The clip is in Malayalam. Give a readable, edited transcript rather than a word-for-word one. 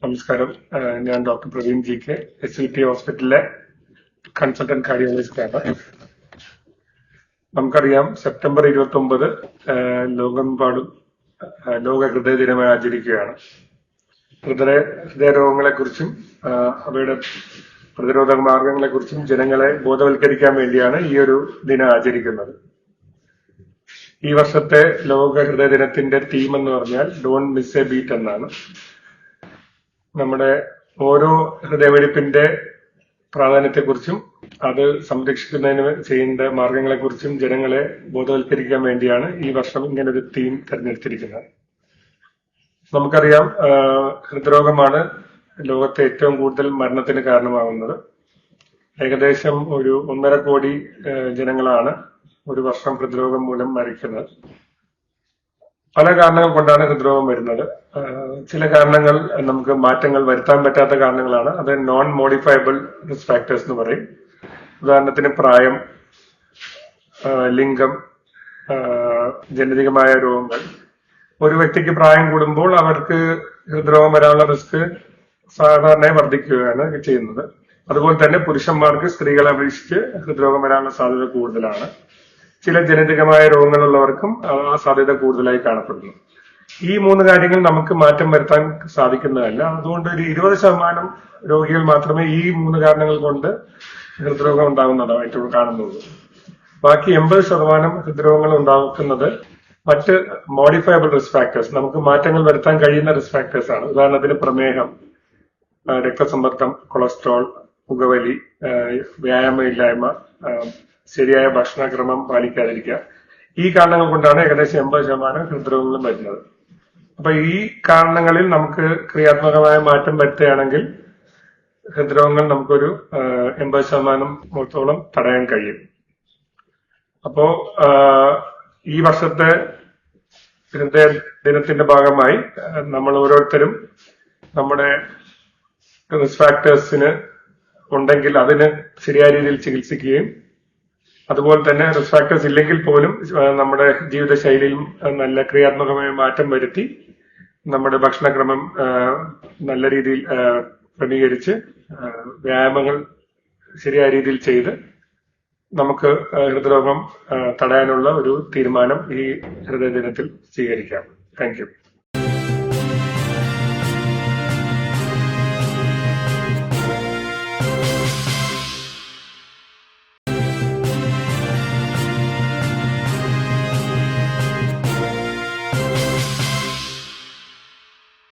നമസ്കാരം. ഞാൻ doctor Praveen G K, SVT ഹോസ്പിറ്റലിലെ കൺസൾട്ടന്റ് കാർഡിയോളജിസ്റ്റാണ്. നമുക്കറിയാം, സെപ്റ്റംബർ 29 ലോകമെമ്പാടും ലോക ഹൃദയ ദിനമായി ആചരിക്കുകയാണ്. ഹൃദയരോഗങ്ങളെക്കുറിച്ചും അവയുടെ പ്രതിരോധ മാർഗങ്ങളെക്കുറിച്ചും ജനങ്ങളെ ബോധവൽക്കരിക്കാൻ വേണ്ടിയാണ് ഈ ഒരു ദിനം ആചരിക്കുന്നത്. ഈ വർഷത്തെ ലോക ഹൃദയ ദിനത്തിന്റെ തീം എന്ന് പറഞ്ഞാൽ ഡോണ്ട് മിസ് എ ബീറ്റ് എന്നാണ്. നമ്മുടെ ഓരോ ഹൃദയമിടിപ്പിന്റെ പ്രാധാന്യത്തെക്കുറിച്ചും അത് സംരക്ഷിക്കുന്നതിന് ചെയ്യേണ്ട മാർഗങ്ങളെക്കുറിച്ചും ജനങ്ങളെ ബോധവൽക്കരിക്കാൻ വേണ്ടിയാണ് ഈ വർഷം ഇങ്ങനൊരു തീം തെരഞ്ഞെടുത്തിരിക്കുന്നത്. നമുക്കറിയാം, ഹൃദ്രോഗമാണ് ലോകത്തെ ഏറ്റവും കൂടുതൽ മരണത്തിന് കാരണമാകുന്നത്. ഏകദേശം ഒരു 1.5 കോടി ജനങ്ങളാണ് ഒരു വർഷം ഹൃദ്രോഗം മൂലം മരിക്കുന്നത്. പല കാരണങ്ങൾ കൊണ്ടാണ് ഹൃദ്രോഗം വരുന്നത്. ചില കാരണങ്ങൾ നമുക്ക് മാറ്റങ്ങൾ വരുത്താൻ പറ്റാത്ത കാരണങ്ങളാണ്. അത് നോൺ മോഡിഫയബിൾ റിസ്ക് ഫാക്ടേഴ്സ് എന്ന് പറയും. ഉദാഹരണത്തിന് പ്രായം, ലിംഗം, ജനിതകമായ രോഗങ്ങൾ. ഒരു വ്യക്തിക്ക് പ്രായം കൂടുമ്പോൾ അവർക്ക് ഹൃദ്രോഗം വരാനുള്ള റിസ്ക് സാധാരണയായി വർദ്ധിക്കുകയാണ് ചെയ്യുന്നത്. അതുപോലെ തന്നെ പുരുഷന്മാർക്ക് സ്ത്രീകളെ അപേക്ഷിച്ച് ഹൃദ്രോഗം വരാനുള്ള സാധ്യത കൂടുതലാണ്. ചില ജനിതകമായ രോഗങ്ങളുള്ളവർക്കും ആ സാധ്യത കൂടുതലായി കാണപ്പെടുന്നു. ഈ 3 കാര്യങ്ങൾ നമുക്ക് മാറ്റം വരുത്താൻ സാധിക്കുന്നതല്ല. അതുകൊണ്ട് ഒരു 20% രോഗികൾ മാത്രമേ ഈ 3 കാരണങ്ങൾ കൊണ്ട് ഹൃദ്രോഗം ഉണ്ടാകുന്നതായിട്ട് കാണുന്നുള്ളൂ. ബാക്കി 80% ഹൃദ്രോഗങ്ങൾ ഉണ്ടാക്കുന്നത് മറ്റ് മോഡിഫയബിൾ റിസ്ക് ഫാക്ടേഴ്സ്, നമുക്ക് മാറ്റങ്ങൾ വരുത്താൻ കഴിയുന്ന റിസ്ക് ഫാക്ടേഴ്സ് ആണ്. ഉദാഹരണത്തിന് പ്രമേഹം, രക്തസമ്മർദ്ദം, കൊളസ്ട്രോൾ, പുകവലി, വ്യായാമമില്ലായ്മ, ശരിയായ ഭക്ഷണക്രമം പാലിക്കാതിരിക്കുക. ഈ കാരണങ്ങൾ കൊണ്ടാണ് ഏകദേശം 80% ഹൃദ്രോഗങ്ങളും വരുന്നത്. അപ്പൊ ഈ കാരണങ്ങളിൽ നമുക്ക് ക്രിയാത്മകമായ മാറ്റം വരുത്തുകയാണെങ്കിൽ ഹൃദ്രോഗങ്ങൾ നമുക്കൊരു 80% തടയാൻ കഴിയും. അപ്പോ ഈ വർഷത്തെ ഹൃദയ ദിനത്തിന്റെ ഭാഗമായി നമ്മൾ ഓരോരുത്തരും നമ്മുടെ റിസ്ക് ഫാക്ടേഴ്സിന് ഉണ്ടെങ്കിൽ അതിന് ശരിയായ രീതിയിൽ ചികിത്സിക്കുകയും, അതുപോലെ തന്നെ റിസ്ക് ഫാക്ടേഴ്സ് ഇല്ലെങ്കിൽ പോലും നമ്മുടെ ജീവിതശൈലിയിൽ നല്ല ക്രിയാത്മകമായ മാറ്റം വരുത്തി നമ്മുടെ ഭക്ഷണക്രമം നല്ല രീതിയിൽ ക്രമീകരിച്ച് വ്യായാമങ്ങൾ ശരിയായ രീതിയിൽ ചെയ്ത് നമുക്ക് ഹൃദ്രോഗം തടയാനുള്ള ഒരു തീരുമാനം ഈ ഹൃദയ ദിനത്തിൽ സ്വീകരിക്കാം. Thank you.